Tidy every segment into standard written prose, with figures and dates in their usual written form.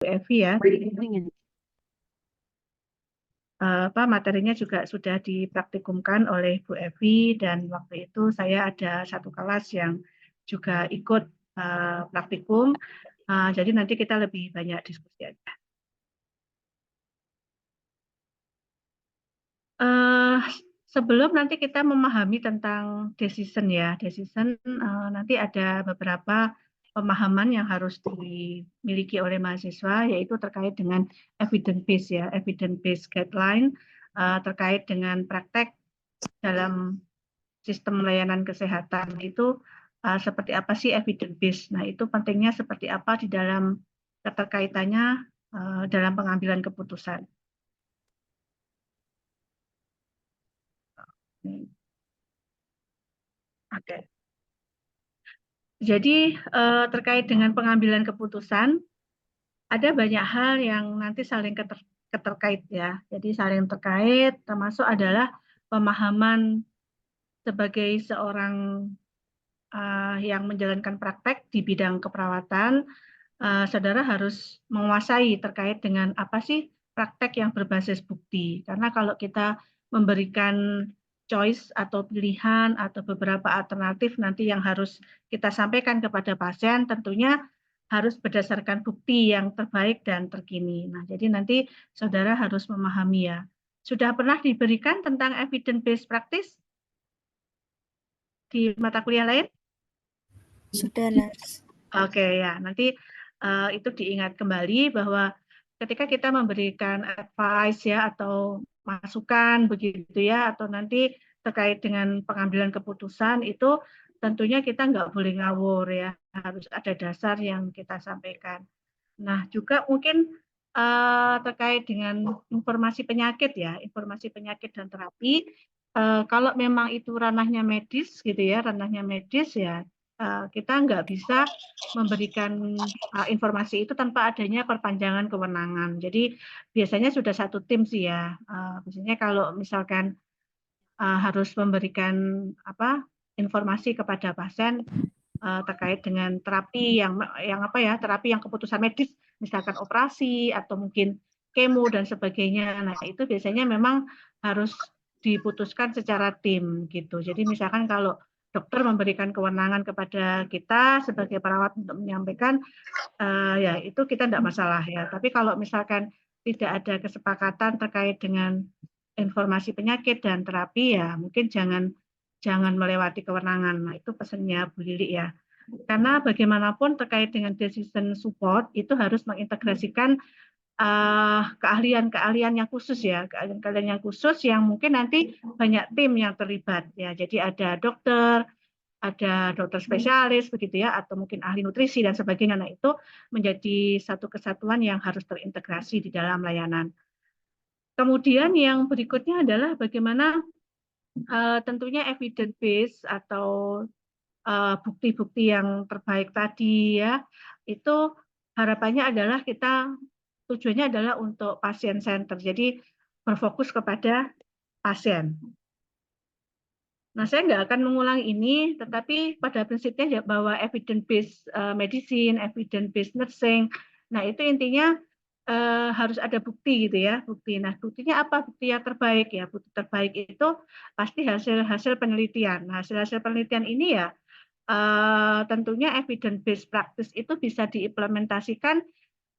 Evi ya. Materinya juga sudah dipraktikumkan oleh Bu Evi dan waktu itu saya ada satu kelas yang juga ikut praktikum. Jadi nanti kita lebih banyak diskusi aja. Sebelum nanti kita memahami tentang decision ya, decision nanti ada beberapa pemahaman yang harus dimiliki oleh mahasiswa, yaitu terkait dengan evidence base ya, evidence base guideline terkait dengan praktek dalam sistem layanan kesehatan itu seperti apa sih evidence base. Nah itu pentingnya seperti apa di dalam keterkaitannya dalam pengambilan keputusan. Oke. Jadi terkait dengan pengambilan keputusan, ada banyak hal yang nanti saling keterkait ya. Jadi saling terkait termasuk adalah pemahaman sebagai seorang yang menjalankan praktek di bidang keperawatan, saudara harus menguasai terkait dengan apa sih praktek yang berbasis bukti. Karena kalau kita memberikan choice atau pilihan atau beberapa alternatif nanti yang harus kita sampaikan kepada pasien, tentunya harus berdasarkan bukti yang terbaik dan terkini. Nah, jadi nanti saudara harus memahami ya. Sudah pernah diberikan tentang evidence based practice di mata kuliah lain? Sudah, Nurse. Oke ya, nanti itu diingat kembali bahwa ketika kita memberikan advice ya atau masukan begitu ya, atau nanti terkait dengan pengambilan keputusan itu tentunya kita nggak boleh ngawur ya, harus ada dasar yang kita sampaikan. Nah juga mungkin terkait dengan informasi penyakit ya, informasi penyakit dan terapi. Kalau memang itu ranahnya medis gitu ya, ranahnya medis ya kita nggak bisa memberikan informasi itu tanpa adanya perpanjangan kewenangan. Jadi biasanya sudah satu tim sih ya. Biasanya kalau misalkan harus memberikan informasi kepada pasien terkait dengan terapi yang apa ya, terapi yang keputusan medis, misalkan operasi atau mungkin kemo dan sebagainya. Nah, itu biasanya memang harus diputuskan secara tim gitu. Jadi misalkan kalau dokter memberikan kewenangan kepada kita sebagai perawat untuk menyampaikan, ya itu kita tidak masalah ya. Tapi kalau misalkan tidak ada kesepakatan terkait dengan informasi penyakit dan terapi ya mungkin jangan melewati kewenangan. Nah, itu pesannya Bu Lili ya. Karena bagaimanapun terkait dengan decision support itu harus mengintegrasikan keahlian-keahlian yang khusus ya, keahlian-keahlian yang khusus yang mungkin nanti banyak tim yang terlibat ya. Jadi ada dokter spesialis begitu ya, atau mungkin ahli nutrisi dan sebagainya. Nah, itu menjadi satu kesatuan yang harus terintegrasi di dalam layanan. Kemudian yang berikutnya adalah bagaimana tentunya evidence base atau bukti-bukti yang terbaik tadi ya, itu harapannya adalah tujuannya adalah untuk pasien center, jadi berfokus kepada pasien. Nah, saya nggak akan mengulang ini, tetapi pada prinsipnya bahwa evidence based medicine, evidence based nursing, nah itu intinya harus ada bukti gitu ya, bukti. Nah, buktinya apa? Bukti yang terbaik ya. Bukti terbaik itu pasti hasil penelitian. Nah, hasil penelitian ini ya tentunya evidence based practice itu bisa diimplementasikan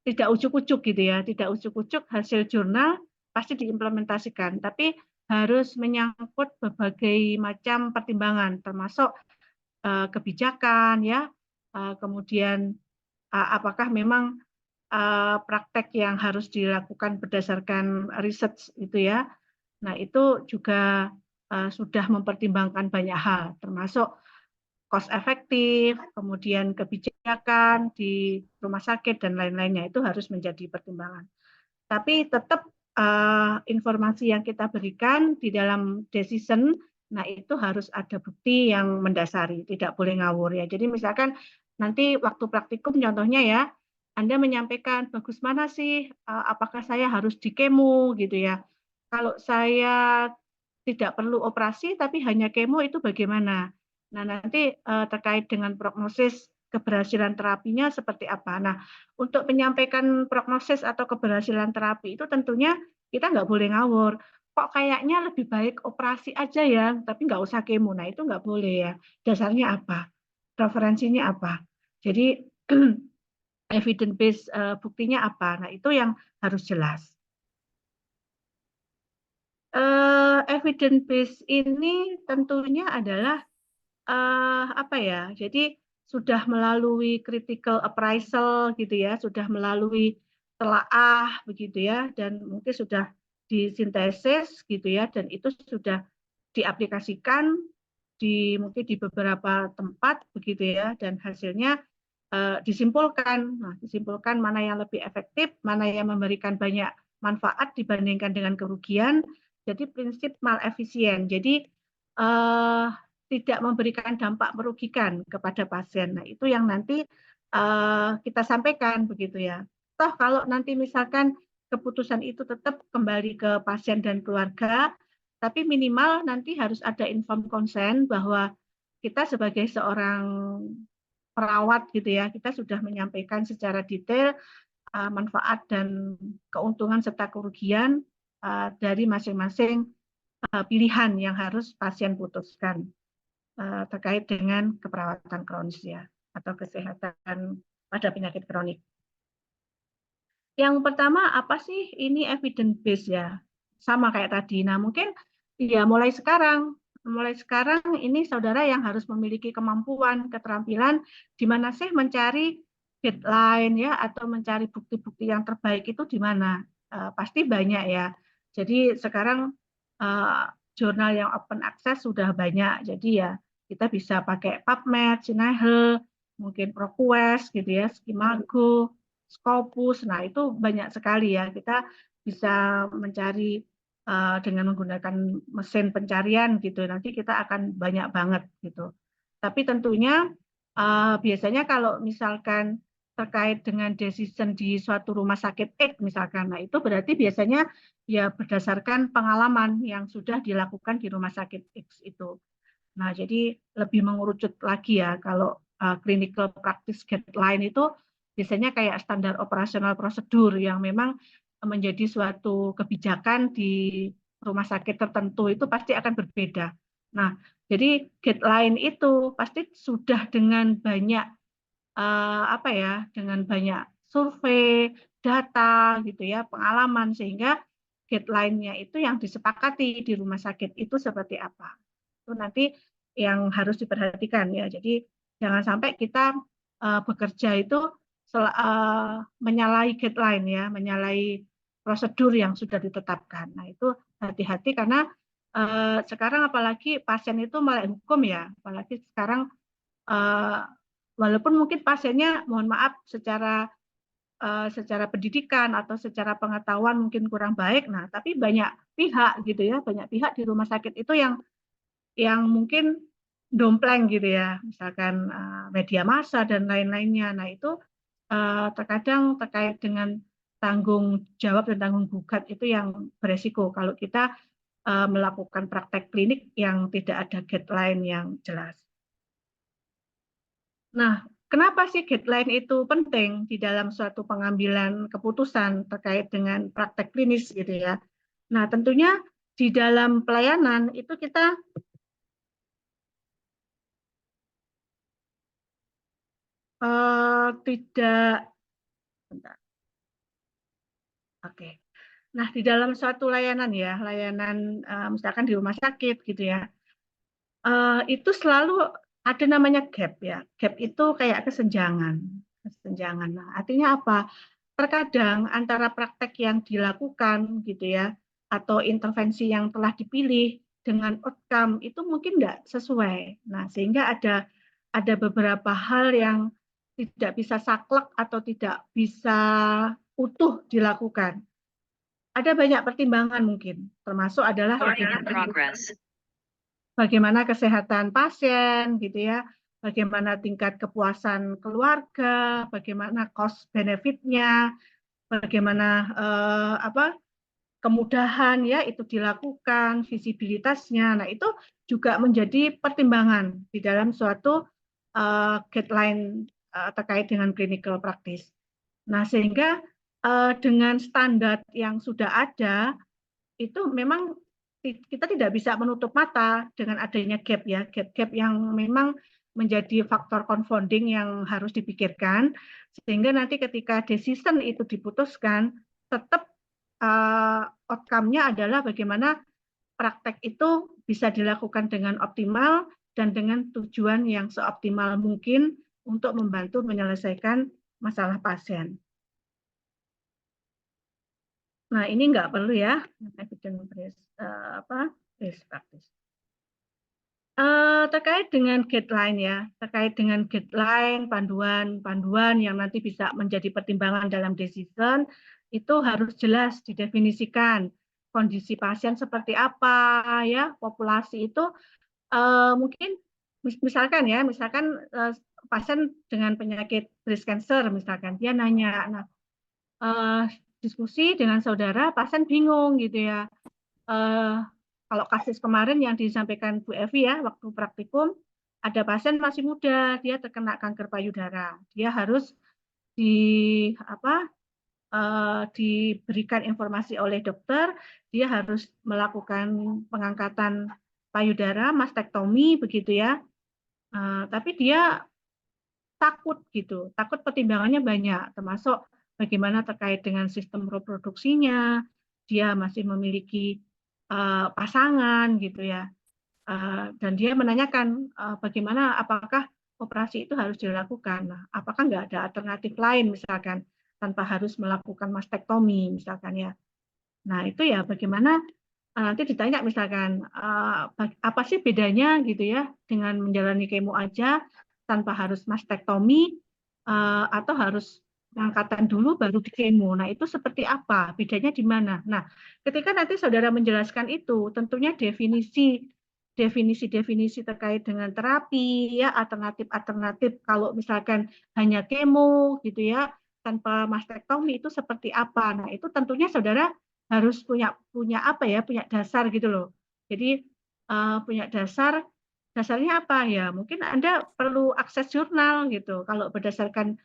tidak ujuk-ujuk gitu ya, tidak ujuk-ujuk hasil jurnal pasti diimplementasikan, tapi harus menyangkut berbagai macam pertimbangan termasuk kebijakan ya, kemudian apakah memang praktek yang harus dilakukan berdasarkan research itu ya. Nah, itu juga sudah mempertimbangkan banyak hal termasuk cost efektif, kemudian kebijakan di rumah sakit dan lain-lainnya itu harus menjadi pertimbangan. Tapi tetap informasi yang kita berikan di dalam decision, nah itu harus ada bukti yang mendasari, tidak boleh ngawur ya. Jadi misalkan nanti waktu praktikum contohnya ya, Anda menyampaikan bagus mana sih, apakah saya harus di kemo gitu ya. Kalau saya tidak perlu operasi tapi hanya kemo itu bagaimana? Nah, nanti terkait dengan prognosis keberhasilan terapinya seperti apa. Nah, untuk menyampaikan prognosis atau keberhasilan terapi itu tentunya kita nggak boleh ngawur. Kok kayaknya lebih baik operasi aja ya, tapi nggak usah kemo. Nah, itu nggak boleh ya. Dasarnya apa? Referensinya apa? Jadi evidence base buktinya apa? Nah, itu yang harus jelas. Evidence base ini tentunya adalah apa ya? Jadi sudah melalui critical appraisal gitu ya, sudah melalui telaah begitu ya, dan mungkin sudah disintesis gitu ya, dan itu sudah diaplikasikan mungkin di beberapa tempat begitu ya, dan hasilnya disimpulkan. Nah, disimpulkan mana yang lebih efektif, mana yang memberikan banyak manfaat dibandingkan dengan kerugian. Jadi prinsip malefisien. Jadi tidak memberikan dampak merugikan kepada pasien. Nah, itu yang nanti kita sampaikan begitu ya. Toh kalau nanti misalkan keputusan itu tetap kembali ke pasien dan keluarga, tapi minimal nanti harus ada informed consent bahwa kita sebagai seorang perawat gitu ya, kita sudah menyampaikan secara detail manfaat dan keuntungan serta kerugian dari masing-masing pilihan yang harus pasien putuskan terkait dengan keperawatan kronis ya, atau kesehatan pada penyakit kronik. Yang pertama apa sih ini evidence base ya? Sama kayak tadi. Nah, mungkin ya mulai sekarang ini saudara yang harus memiliki kemampuan, keterampilan di mana sih mencari deadline ya, atau mencari bukti-bukti yang terbaik itu di mana? Pasti banyak ya. Jadi sekarang jurnal yang open access sudah banyak. Jadi ya kita bisa pakai PubMed, Sinahel, mungkin ProQuest gitu ya, Skimago, Scopus. Nah, itu banyak sekali ya. Kita bisa mencari dengan menggunakan mesin pencarian gitu. Nanti kita akan banyak banget gitu. Tapi tentunya biasanya kalau misalkan terkait dengan decision di suatu rumah sakit X misalkan, nah itu berarti biasanya ya berdasarkan pengalaman yang sudah dilakukan di rumah sakit X itu. Nah, jadi lebih mengerucut lagi ya kalau clinical practice guideline itu biasanya kayak standar operasional prosedur yang memang menjadi suatu kebijakan di rumah sakit tertentu itu pasti akan berbeda. Nah, jadi guideline itu pasti sudah dengan banyak apa ya, dengan banyak survei, data gitu ya, pengalaman sehingga guideline-nya itu yang disepakati di rumah sakit itu seperti apa. Itu nanti yang harus diperhatikan ya. Jadi jangan sampai kita bekerja itu menyalahi guideline ya, menyalahi prosedur yang sudah ditetapkan. Nah, itu hati-hati karena sekarang apalagi pasien itu melek hukum ya, apalagi sekarang walaupun mungkin pasiennya mohon maaf secara pendidikan atau secara pengetahuan mungkin kurang baik, nah tapi banyak pihak gitu ya, banyak pihak di rumah sakit itu yang mungkin dompleng gitu ya, misalkan media massa dan lain-lainnya. Nah itu terkadang terkait dengan tanggung jawab dan tanggung gugat itu yang beresiko kalau kita melakukan praktek klinik yang tidak ada guideline yang jelas. Nah, kenapa sih guideline itu penting di dalam suatu pengambilan keputusan terkait dengan praktek klinis gitu ya. Nah, tentunya di dalam pelayanan itu kita tidak, bentar. Oke. Nah, di dalam suatu layanan ya, layanan misalkan di rumah sakit gitu ya, itu selalu ada namanya gap ya. Gap itu kayak kesenjangan. Kesenjangan. Nah, artinya apa? Terkadang antara praktek yang dilakukan gitu ya, atau intervensi yang telah dipilih dengan outcome itu mungkin tidak sesuai. Nah, sehingga ada beberapa hal yang tidak bisa saklek atau tidak bisa utuh dilakukan. Ada banyak pertimbangan mungkin, termasuk adalah bagaimana kesehatan pasien gitu ya, bagaimana tingkat kepuasan keluarga, bagaimana cost benefitnya, bagaimana kemudahan ya itu dilakukan, visibilitasnya. Nah, itu juga menjadi pertimbangan di dalam suatu guideline terkait dengan clinical practice. Nah, sehingga dengan standar yang sudah ada, itu memang kita tidak bisa menutup mata dengan adanya gap ya, gap-gap yang memang menjadi faktor confounding yang harus dipikirkan, sehingga nanti ketika decision itu diputuskan, tetap outcome-nya adalah bagaimana praktek itu bisa dilakukan dengan optimal dan dengan tujuan yang seoptimal mungkin untuk membantu menyelesaikan masalah pasien. Nah, ini nggak perlu ya, best practice. Terkait dengan guideline ya, terkait dengan guideline, panduan yang nanti bisa menjadi pertimbangan dalam decision, itu harus jelas didefinisikan kondisi pasien seperti apa ya, populasi itu mungkin misalkan pasien dengan penyakit breast cancer misalkan, dia nanya, nah diskusi dengan saudara, pasien bingung gitu ya. Kalau kasus kemarin yang disampaikan Bu Evi ya, waktu praktikum, ada pasien masih muda, dia terkena kanker payudara. Dia harus diberikan informasi oleh dokter, dia harus melakukan pengangkatan payudara, mastektomi begitu ya. Tapi dia takut gitu, takut pertimbangannya banyak, termasuk bagaimana terkait dengan sistem reproduksinya, dia masih memiliki pasangan gitu ya, dan dia menanyakan bagaimana apakah operasi itu harus dilakukan, nah, apakah nggak ada alternatif lain misalkan tanpa harus melakukan mastektomi misalkan ya. Nah itu ya bagaimana nanti ditanya misalkan apa sih bedanya gitu ya dengan menjalani kemo aja tanpa harus mastektomi atau harus pengangkatan dulu baru di kemo. Nah itu seperti apa? Bedanya di mana? Nah ketika nanti saudara menjelaskan itu, tentunya definisi terkait dengan terapi ya alternatif kalau misalkan hanya kemo gitu ya tanpa mastektomi itu seperti apa? Nah itu tentunya saudara harus punya apa ya, punya dasar gitu loh. Jadi punya dasarnya apa ya? Mungkin Anda perlu akses jurnal gitu. Kalau berdasarkan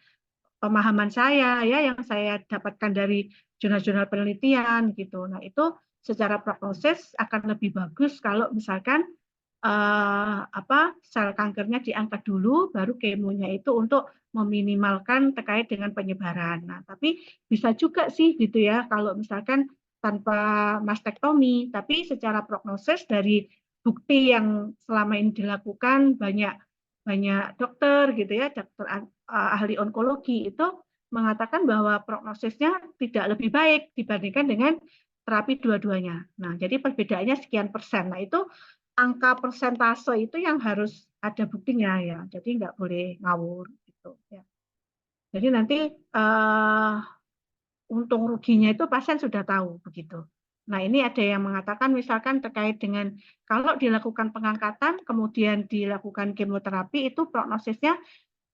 pemahaman saya ya yang saya dapatkan dari jurnal-jurnal penelitian gitu. Nah, itu secara prognosis akan lebih bagus kalau misalkan sel kankernya diangkat dulu, baru kemonya itu untuk meminimalkan terkait dengan penyebaran. Nah, tapi bisa juga sih gitu ya kalau misalkan tanpa mastektomi, tapi secara prognosis dari bukti yang selama ini dilakukan banyak dokter gitu ya, dokter ahli onkologi itu mengatakan bahwa prognosisnya tidak lebih baik dibandingkan dengan terapi dua-duanya. Nah, jadi perbedaannya sekian persen. Nah, itu angka persentase itu yang harus ada buktinya ya. Jadi nggak boleh ngawur gitu ya. Jadi nanti untung ruginya itu pasien sudah tahu begitu. Nah, ini ada yang mengatakan misalkan terkait dengan kalau dilakukan pengangkatan kemudian dilakukan kemoterapi itu prognosisnya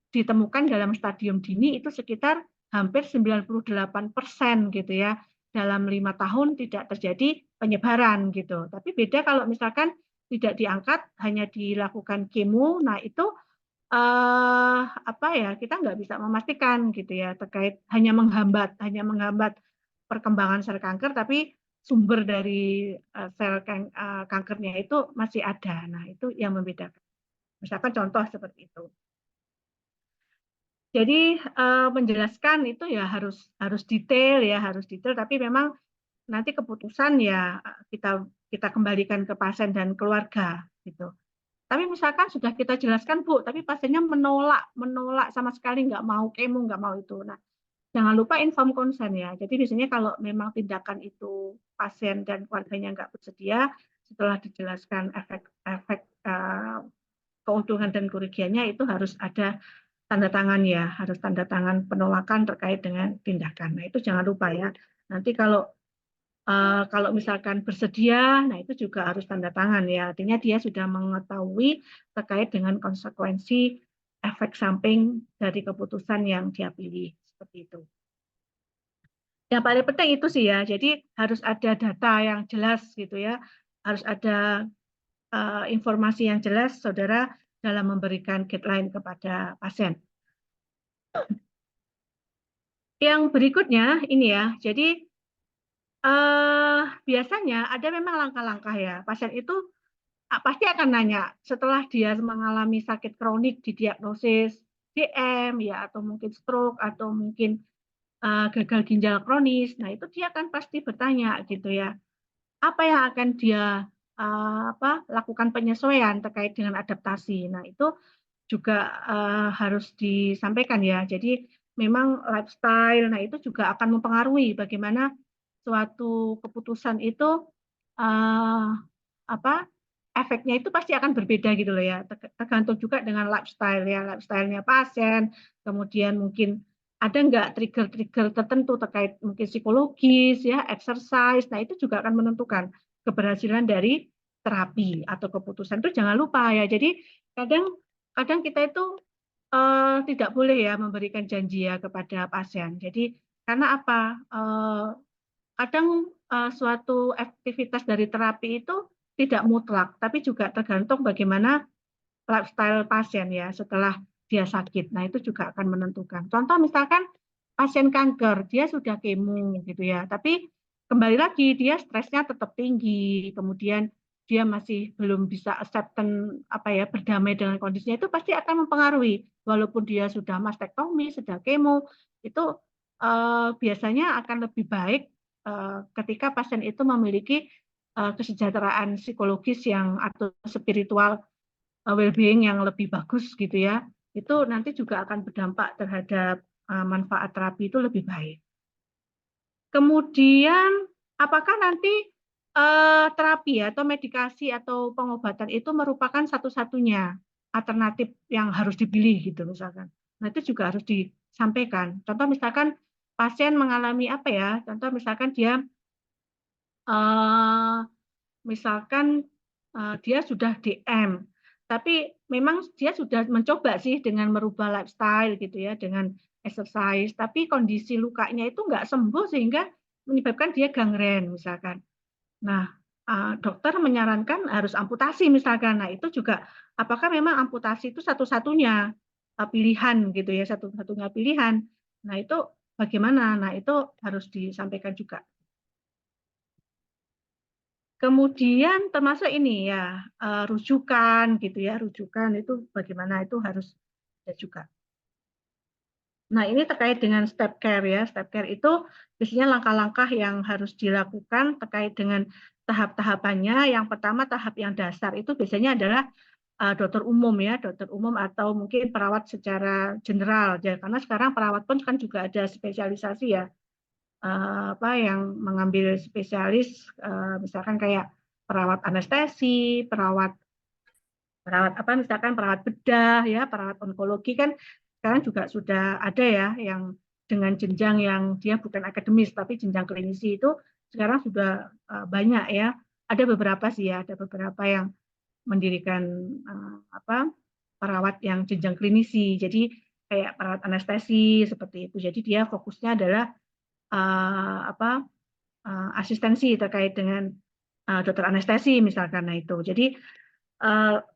ditemukan dalam stadium dini itu sekitar hampir 98% gitu ya. Dalam 5 tahun tidak terjadi penyebaran gitu. Tapi beda kalau misalkan tidak diangkat, hanya dilakukan kemo, nah itu kita nggak bisa memastikan gitu ya terkait hanya menghambat perkembangan sel kanker, tapi sumber dari sel kankernya itu masih ada. Nah itu yang membedakan. Misalkan contoh seperti itu. Jadi menjelaskan itu ya harus detail ya, harus detail. Tapi memang nanti keputusan ya kita kembalikan ke pasien dan keluarga gitu. Tapi misalkan sudah kita jelaskan Bu, tapi pasiennya menolak sama sekali nggak mau kemo, nggak mau itu. Nah, jangan lupa inform consent ya. Jadi biasanya kalau memang tindakan itu pasien dan keluarganya nggak bersedia, setelah dijelaskan efek keuntungan dan kerugiannya itu harus ada tanda tangan ya, harus tanda tangan penolakan terkait dengan tindakan. Nah itu jangan lupa ya. Nanti kalau misalkan bersedia, nah itu juga harus tanda tangan ya. Artinya dia sudah mengetahui terkait dengan konsekuensi efek samping dari keputusan yang dia pilih seperti itu. Yang paling penting itu sih ya. Jadi harus ada data yang jelas gitu ya. Harus ada informasi yang jelas, saudara, dalam memberikan guideline kepada pasien. Yang berikutnya ini ya, jadi biasanya ada memang langkah-langkah ya. Pasien itu pasti akan nanya setelah dia mengalami sakit kronik didiagnosis DM ya atau mungkin stroke atau mungkin gagal ginjal kronis. Nah, itu dia akan pasti bertanya gitu ya. Apa yang akan dia lakukan penyesuaian terkait dengan adaptasi. Nah, itu juga harus disampaikan ya. Jadi memang lifestyle, nah itu juga akan mempengaruhi bagaimana suatu keputusan itu uh, apa efeknya itu pasti akan berbeda gitu loh ya. Tergantung juga dengan lifestyle ya, lifestyle-nya pasien, kemudian mungkin ada nggak trigger-trigger tertentu terkait mungkin psikologis ya, exercise. Nah, itu juga akan menentukan keberhasilan dari terapi atau keputusan itu jangan lupa ya. Jadi kadang kadang kita itu tidak boleh ya memberikan janji ya kepada pasien. Jadi karena apa? Kadang suatu aktivitas dari terapi itu tidak mutlak, tapi juga tergantung bagaimana lifestyle pasien ya setelah dia sakit. Nah, itu juga akan menentukan. Contoh misalkan pasien kanker, dia sudah kemo gitu ya, tapi kembali lagi dia stresnya tetap tinggi, kemudian dia masih belum bisa acceptance berdamai dengan kondisinya itu pasti akan mempengaruhi. Walaupun dia sudah mastektomi, sudah kemo, itu biasanya akan lebih baik ketika pasien itu memiliki kesejahteraan psikologis yang atau spiritual well-being yang lebih bagus gitu ya, itu nanti juga akan berdampak terhadap manfaat terapi itu lebih baik. Kemudian, apakah nanti terapi atau medikasi atau pengobatan itu merupakan satu-satunya alternatif yang harus dipilih gitu misalkan. Nah, itu juga harus disampaikan. Contoh misalkan pasien mengalami apa ya? Contoh misalkan dia misalkan dia sudah DM, tapi memang dia sudah mencoba sih dengan merubah lifestyle gitu ya, dengan exercise, tapi kondisi lukanya itu nggak sembuh sehingga menyebabkan dia gangren misalkan. Nah, dokter menyarankan harus amputasi misalkan. Nah, itu juga apakah memang amputasi itu satu-satunya pilihan gitu ya, satu-satunya pilihan. Nah, itu bagaimana? Nah, itu harus disampaikan juga. Kemudian termasuk ini ya, rujukan gitu ya, rujukan itu bagaimana itu harus ada juga. Nah, ini terkait dengan step care ya. Step care itu biasanya langkah-langkah yang harus dilakukan terkait dengan tahap-tahapannya. Yang pertama tahap yang dasar itu biasanya adalah dokter umum ya, dokter umum atau mungkin perawat secara general ya. Karena sekarang perawat pun kan juga ada spesialisasi ya. Yang mengambil spesialis misalkan kayak perawat anestesi, perawat misalkan perawat bedah ya, perawat onkologi kan sekarang juga sudah ada ya yang dengan jenjang yang dia bukan akademis tapi jenjang klinisi itu sekarang sudah banyak ya. Ada beberapa sih ya, ada beberapa yang mendirikan perawat yang jenjang klinisi. Jadi kayak perawat anestesi seperti itu. Jadi dia fokusnya adalah asistensi terkait dengan dokter anestesi misalkan. Nah itu. Jadi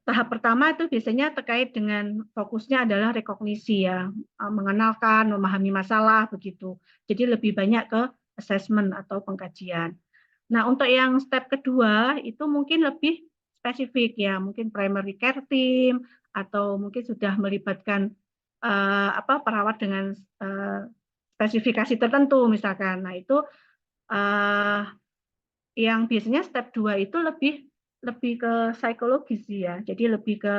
tahap pertama itu biasanya terkait dengan fokusnya adalah rekognisi ya, mengenalkan, memahami masalah begitu. Jadi lebih banyak ke assessment atau pengkajian. Nah, untuk yang step kedua itu mungkin lebih spesifik ya, mungkin primary care team atau mungkin sudah melibatkan perawat dengan spesifikasi tertentu misalkan. Nah, itu yang biasanya step 2 itu lebih lebih ke psikologis ya. Jadi lebih ke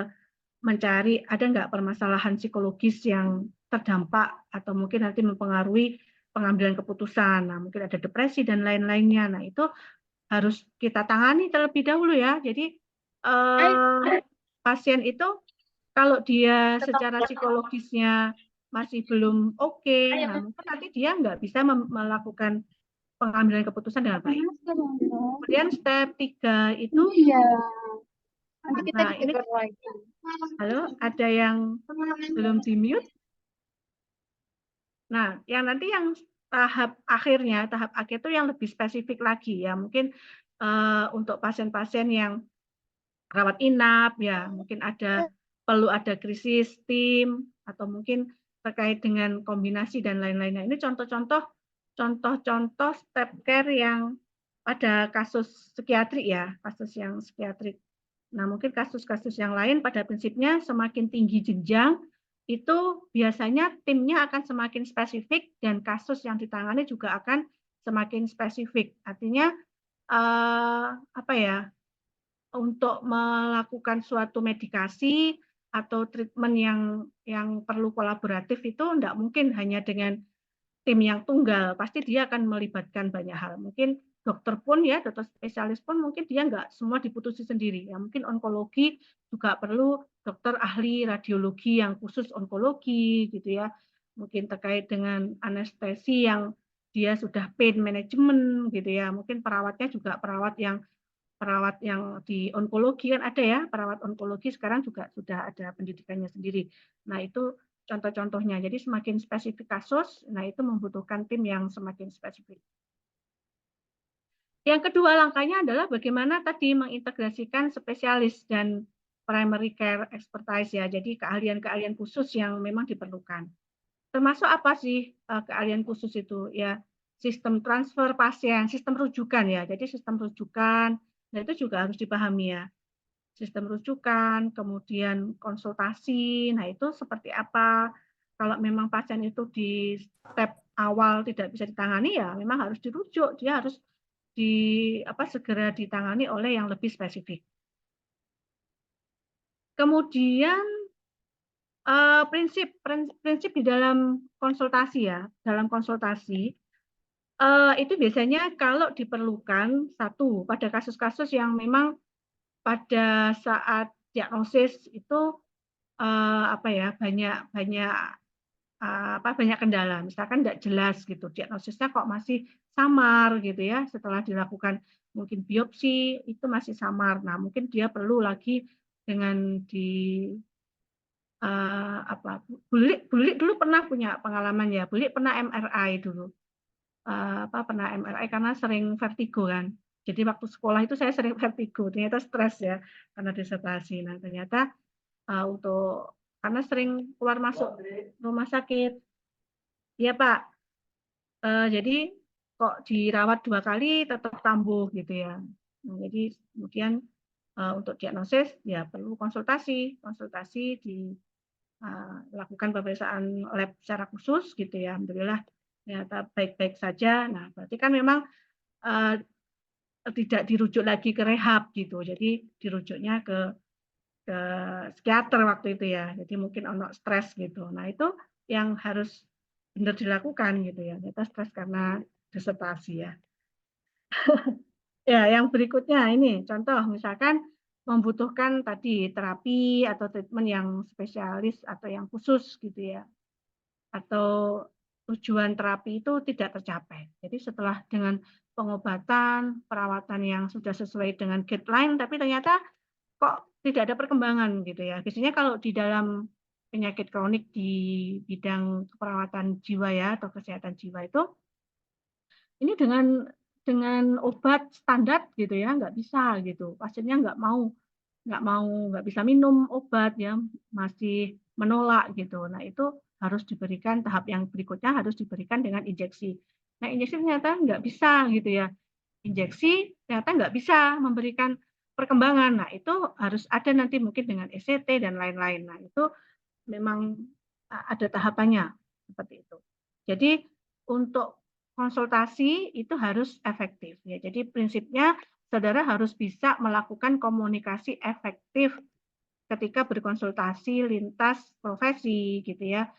mencari ada nggak permasalahan psikologis yang terdampak atau mungkin nanti mempengaruhi pengambilan keputusan. Nah, mungkin ada depresi dan lain-lainnya. Nah, itu harus kita tangani terlebih dahulu ya. Jadi pasien itu kalau dia secara psikologisnya masih belum oke, nah mungkin nanti dia nggak bisa melakukan pengambilan keputusan dengan baik. Kemudian step 3 itu, nah ini, halo, ada yang belum di-mute? Nah, yang nanti yang tahap akhirnya, tahap akhir itu yang lebih spesifik lagi ya, mungkin untuk pasien-pasien yang rawat inap ya, mungkin perlu ada krisis tim atau mungkin terkait dengan kombinasi dan lain-lainnya. Ini contoh-contoh step care yang pada kasus psikiatrik ya, kasus yang psikiatrik. Nah, mungkin kasus-kasus yang lain pada prinsipnya semakin tinggi jenjang, itu biasanya timnya akan semakin spesifik dan kasus yang ditangani juga akan semakin spesifik. Artinya, apa ya, untuk melakukan suatu medikasi atau treatment yang perlu kolaboratif itu enggak mungkin hanya dengan tim yang tunggal, pasti dia akan melibatkan banyak hal. Mungkin dokter pun ya, dokter spesialis pun mungkin dia nggak semua diputusi sendiri. Ya, mungkin onkologi juga perlu dokter ahli radiologi yang khusus onkologi gitu ya. Mungkin terkait dengan anestesi yang dia sudah pain management gitu ya. Mungkin perawatnya juga perawat yang di onkologi kan ada ya, perawat onkologi sekarang juga sudah ada pendidikannya sendiri. Nah, itu contoh-contohnya. Jadi semakin spesifik kasus, nah itu membutuhkan tim yang semakin spesifik. Yang kedua langkahnya adalah bagaimana tadi mengintegrasikan spesialis dan primary care expertise ya. Jadi keahlian-keahlian khusus yang memang diperlukan. Termasuk apa sih keahlian khusus itu? Ya, sistem transfer pasien, sistem rujukan ya. Jadi sistem rujukan, nah itu juga harus dipahami ya. Sistem rujukan, kemudian konsultasi, nah itu seperti apa. Kalau memang pasien itu di step awal tidak bisa ditangani ya memang harus dirujuk, dia harus segera ditangani oleh yang lebih spesifik. Kemudian prinsip di dalam konsultasi ya, dalam konsultasi itu biasanya kalau diperlukan satu pada kasus-kasus yang memang pada saat diagnosis itu banyak banyak banyak kendala. Misalkan tidak jelas gitu, diagnosisnya kok masih samar gitu ya, setelah dilakukan mungkin biopsi itu masih samar. Nah, mungkin dia perlu lagi dengan Bulik dulu pernah punya pengalaman ya, Bulik pernah MRI dulu. Pernah MRI karena sering vertigo kan. Jadi waktu sekolah itu saya sering vertigo, ternyata stres ya karena disertasi. Nah, ternyata karena sering keluar masuk rumah sakit. Iya, Pak. Jadi kok dirawat 2 kali tetap kambuh gitu ya. Nah, jadi kemudian untuk diagnosis ya perlu konsultasi lakukan pemeriksaan lab secara khusus gitu ya. Alhamdulillah ternyata baik-baik saja. Nah, berarti kan memang tidak dirujuk lagi ke rehab gitu. Jadi dirujuknya ke psikiater waktu itu ya. Jadi mungkin ono stres gitu. Nah, itu yang harus benar dilakukan gitu ya. Ternyata stres karena disertasi ya. Ya, yang berikutnya ini contoh misalkan membutuhkan tadi terapi atau treatment yang spesialis atau yang khusus gitu ya. Atau tujuan terapi itu tidak tercapai. Jadi setelah dengan pengobatan, perawatan yang sudah sesuai dengan guideline tapi ternyata kok tidak ada perkembangan gitu ya. Biasanya kalau di dalam penyakit kronik di bidang perawatan jiwa ya atau kesehatan jiwa itu, ini dengan obat standar gitu ya, nggak bisa gitu. Pasiennya nggak bisa minum obat ya, masih menolak gitu. Nah itu harus diberikan tahap yang berikutnya harus diberikan dengan injeksi. Nah injeksi ternyata nggak bisa gitu ya. Injeksi ternyata nggak bisa memberikan perkembangan. Nah itu harus ada nanti mungkin dengan ECT dan lain-lain. Nah itu memang ada tahapannya seperti itu. Jadi untuk konsultasi itu harus efektif ya. Jadi prinsipnya saudara harus bisa melakukan komunikasi efektif ketika berkonsultasi lintas profesi gitu ya.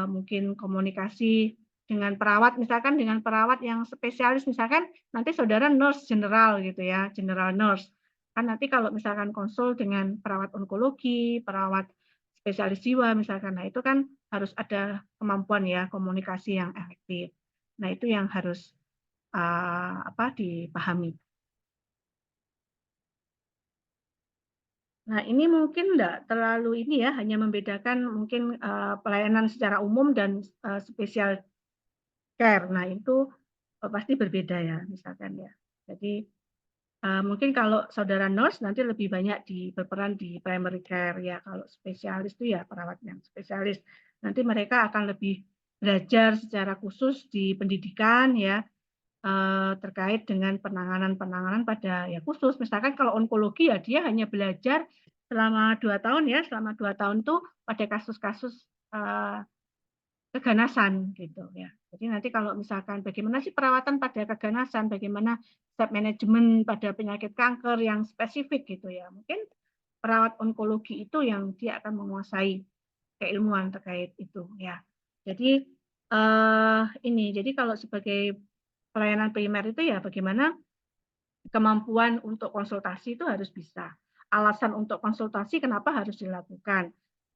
Mungkin komunikasi dengan perawat, misalkan dengan perawat yang spesialis, misalkan nanti saudara nurse general gitu ya, general nurse. Kan nanti kalau misalkan konsul dengan perawat onkologi, perawat spesialis jiwa misalkan, nah itu kan harus ada kemampuan ya komunikasi yang efektif. Nah itu yang harus dipahami. Nah, ini mungkin enggak terlalu ini ya, hanya membedakan mungkin pelayanan secara umum dan spesial care. Nah, itu pasti berbeda ya, misalkan ya. Jadi mungkin kalau saudara nurse nanti lebih banyak berperan di primary care ya. Kalau spesialis itu ya perawat yang spesialis. Nanti mereka akan lebih belajar secara khusus di pendidikan ya, terkait dengan penanganan-penanganan pada ya khusus. Misalkan kalau onkologi ya dia hanya belajar selama 2 tahun ya, selama 2 tahun tuh pada kasus-kasus, keganasan gitu ya. Jadi nanti kalau misalkan bagaimana sih perawatan pada keganasan, bagaimana step manajemen pada penyakit kanker yang spesifik gitu ya. Mungkin perawat onkologi itu yang dia akan menguasai keilmuan terkait itu ya. Jadi jadi kalau sebagai pelayanan primer itu ya bagaimana kemampuan untuk konsultasi itu harus bisa. Alasan untuk konsultasi kenapa harus dilakukan.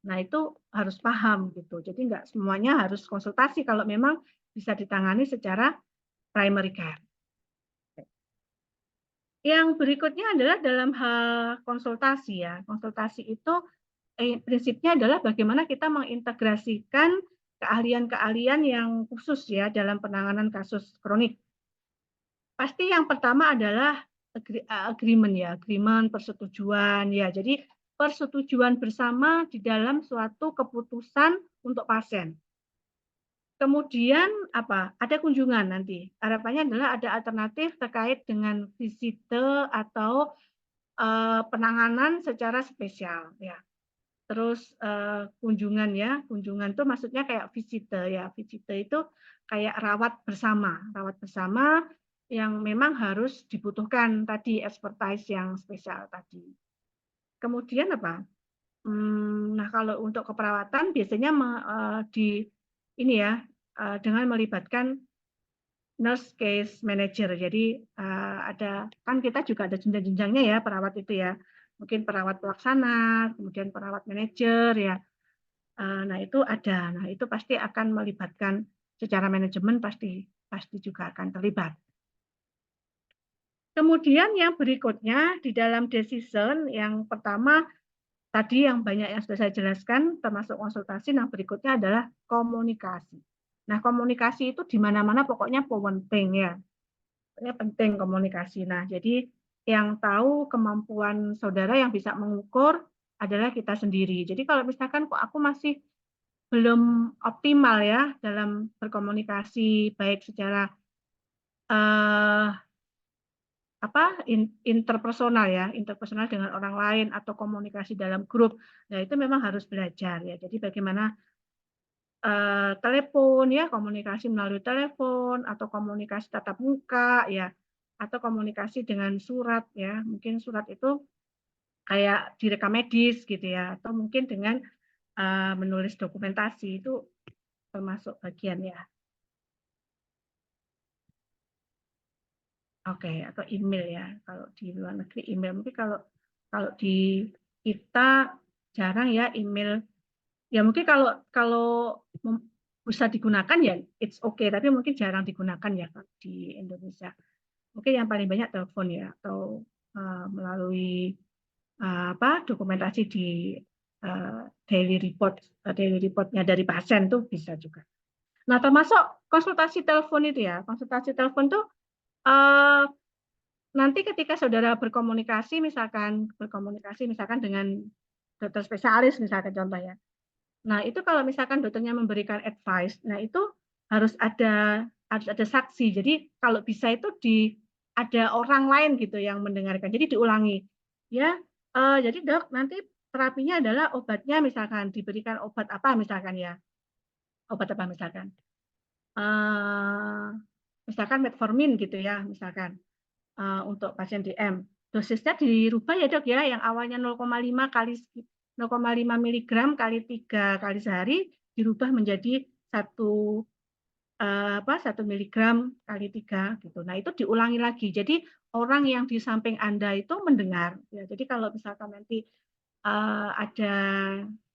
Nah, itu harus paham gitu. Jadi nggak semuanya harus konsultasi kalau memang bisa ditangani secara primary care. Yang berikutnya adalah dalam hal konsultasi ya. Konsultasi itu prinsipnya adalah bagaimana kita mengintegrasikan keahlian-keahlian yang khusus ya dalam penanganan kasus kronik. Pasti yang pertama adalah agreement ya, agreement, persetujuan ya. Jadi persetujuan bersama di dalam suatu keputusan untuk pasien. Kemudian apa? Ada kunjungan nanti. Harapannya adalah ada alternatif terkait dengan visite atau penanganan secara spesial ya. Terus kunjungan ya, kunjungan itu maksudnya kayak visite ya. Visite itu kayak rawat bersama yang memang harus dibutuhkan tadi expertise yang spesial tadi. Kemudian apa? Nah kalau untuk keperawatan biasanya ini ya dengan melibatkan nurse case manager. Jadi ada kan kita juga ada jenjang-jenjangnya ya perawat itu ya. Mungkin perawat pelaksana, kemudian perawat manajer ya. Nah itu ada. Nah itu pasti akan melibatkan secara manajemen pasti juga akan terlibat. Kemudian yang berikutnya di dalam decision yang pertama tadi yang banyak yang sudah saya jelaskan termasuk konsultasi. Nah berikutnya adalah komunikasi. Nah komunikasi itu di mana-mana pokoknya penting ya. Pokoknya penting komunikasi. Nah jadi yang tahu kemampuan saudara yang bisa mengukur adalah kita sendiri. Jadi kalau misalkan kok aku masih belum optimal ya dalam berkomunikasi baik secara interpersonal ya, interpersonal dengan orang lain atau komunikasi dalam grup. Nah, itu memang harus belajar ya. Jadi bagaimana telepon ya, komunikasi melalui telepon atau komunikasi tatap muka ya, atau komunikasi dengan surat ya. Mungkin surat itu kayak direkam medis gitu ya, atau mungkin dengan menulis dokumentasi itu termasuk bagian ya. Oke, atau email ya. Kalau di luar negeri email. Mungkin kalau di kita jarang ya email. Ya mungkin kalau bisa digunakan ya it's okay, tapi mungkin jarang digunakan ya di Indonesia. Mungkin yang paling banyak telepon ya atau melalui dokumentasi di daily reportnya dari pasien tuh bisa juga. Nah termasuk konsultasi telepon itu ya, konsultasi telepon tuh nanti ketika saudara berkomunikasi misalkan dengan dokter spesialis misalkan contoh ya. Nah, itu kalau misalkan dokternya memberikan advice, nah itu harus ada saksi. Jadi kalau bisa itu ada orang lain gitu yang mendengarkan. Jadi diulangi. Ya, jadi dok nanti terapinya adalah obatnya misalkan diberikan obat apa misalkan ya. Obat apa misalkan? Misalkan metformin gitu ya, misalkan untuk pasien DM. Dosisnya dirubah ya dok ya, yang awalnya 0,5 miligram kali 3 kali sehari dirubah menjadi 1 miligram kali 3 gitu. Nah itu diulangi lagi. Jadi orang yang di samping Anda itu mendengar. Ya, jadi kalau misalkan nanti ada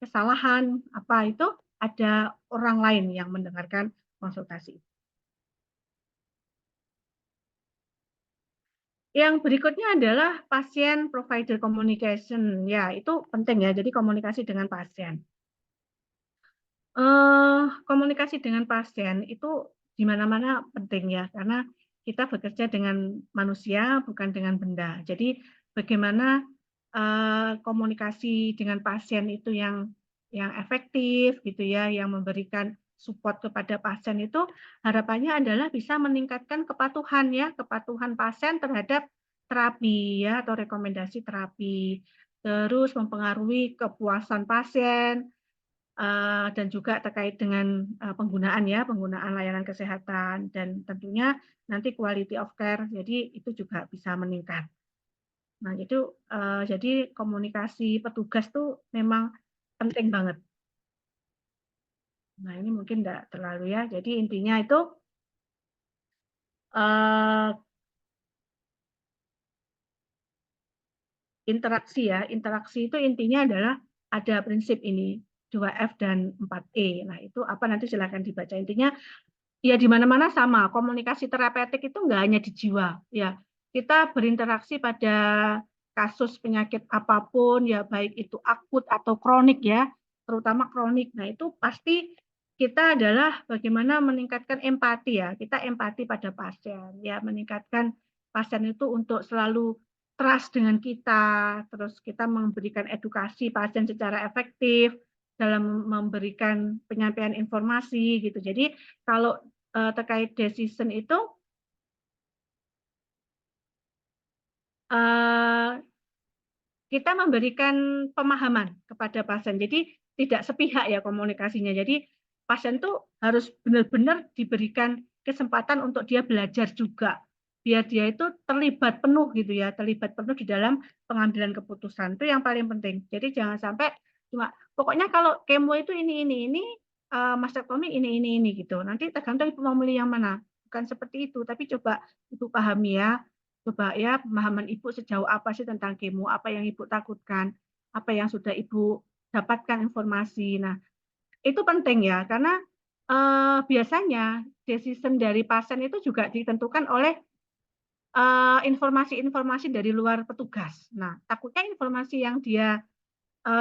kesalahan apa itu ada orang lain yang mendengarkan konsultasi. Yang berikutnya adalah pasien provider communication. Ya, itu penting ya. Jadi komunikasi dengan pasien. Komunikasi dengan pasien itu di mana-mana penting ya, karena kita bekerja dengan manusia bukan dengan benda. Jadi bagaimana komunikasi dengan pasien itu yang yang efektif gitu ya, yang memberikan support kepada pasien itu harapannya adalah bisa meningkatkan kepatuhan ya, kepatuhan pasien terhadap terapi ya atau rekomendasi terapi. Terus mempengaruhi kepuasan pasien, dan juga terkait dengan, penggunaan ya, penggunaan layanan kesehatan dan tentunya nanti quality of care, jadi itu juga bisa meningkat. Nah itu, jadi komunikasi petugas tuh memang penting banget. Nah ini mungkin enggak terlalu ya, jadi intinya itu, eee, interaksi ya, interaksi itu intinya adalah ada prinsip ini, 2F dan 4E. Nah itu apa nanti silakan dibaca. Intinya ya di mana-mana sama, komunikasi terapeutik itu nggak hanya di jiwa, ya. Kita berinteraksi pada kasus penyakit apapun, ya baik itu akut atau kronik ya, terutama kronik. Nah itu pasti kita adalah bagaimana meningkatkan empati ya, kita empati pada pasien, ya meningkatkan pasien itu untuk selalu trust dengan kita, terus kita memberikan edukasi pasien secara efektif dalam memberikan penyampaian informasi gitu. Jadi kalau terkait decision itu, eee, kita memberikan pemahaman kepada pasien. Jadi tidak sepihak ya komunikasinya. Jadi pasien tuh harus benar-benar diberikan kesempatan untuk dia belajar juga, biar dia itu terlibat penuh gitu ya, terlibat penuh di dalam pengambilan keputusan, itu yang paling penting. Jadi jangan sampai cuma, "Pokoknya kalau kemo itu ini, mastektomi ini," gitu. Nanti tergantung Ibu mau milih yang mana, bukan seperti itu. Tapi coba Ibu pahami ya, coba ya pemahaman Ibu sejauh apa sih tentang kemo, apa yang Ibu takutkan, apa yang sudah Ibu dapatkan informasi. Nah, itu penting ya karena, biasanya decision dari pasien itu juga ditentukan oleh, informasi-informasi dari luar petugas. Nah, takutnya informasi yang dia,